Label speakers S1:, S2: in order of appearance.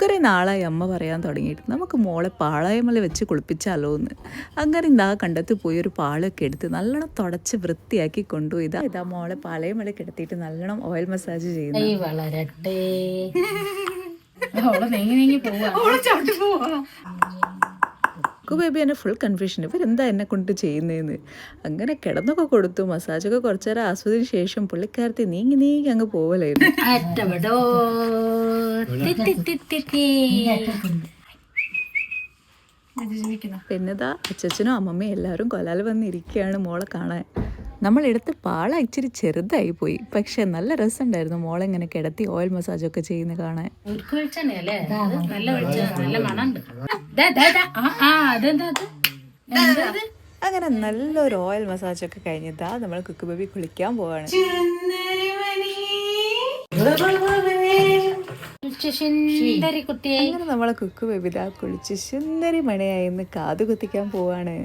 S1: കുറേ നാളായി അമ്മ പറയാൻ തുടങ്ങിയിട്ട് നമുക്ക് മോളെ പാളയമല വെച്ച് കുളിപ്പിച്ചാലോ എന്ന്. അങ്ങനെ ഇതാ കണ്ടെത്തി പോയി ഒരു പാളൊക്കെ എടുത്ത് നല്ലോണം തുടച്ച് വൃത്തിയാക്കി കൊണ്ടുപോയി ഇതാ മോളെ പാളയമല കിടത്തിയിട്ട് നല്ലോണം ഓയിൽ മസാജ് ചെയ്യുന്നു.
S2: വളരട്ടെ
S1: ബേബി എന്നെ ഫുൾ കൺഫ്യൂഷൻ, ഇവരെന്താ എന്നെ കൊണ്ട് ചെയ്യുന്നതെന്ന്. അങ്ങനെ കിടന്നൊക്കെ കൊടുത്തു, മസാജൊക്കെ കുറച്ചു നേരം ആസ്വദിച്ച ശേഷം പുള്ളിക്കാരത്തെ നീങ്ങി അങ്ങ് പോവലായിരുന്നു. പിന്നെതാ അച്ഛനും അമ്മമ്മയും എല്ലാവരും കൊലാൽ വന്നിരിക്കുകയാണ് മോളെ കാണാൻ. നമ്മളെടുത്ത് പാള ഇച്ചിരി ചെറുതായി പോയി, പക്ഷെ നല്ല രസമുണ്ടായിരുന്നു മോളെ ഇങ്ങനെ കിടത്തി ഓയിൽ മസാജൊക്കെ ചെയ്യുന്ന കാണാൻ. അങ്ങനെ നല്ലൊരു ഓയിൽ മസാജൊക്കെ കഴിഞ്ഞിട്ടാ നമ്മൾ കുക്കു ബേബി കുളിക്കാൻ പോവാണ്. അങ്ങനെ നമ്മളെ കുക്കു ബേബി കുളിച്ച് സുന്ദരി മണിയായി കാതു കുത്തിക്കാൻ പോവാണ്.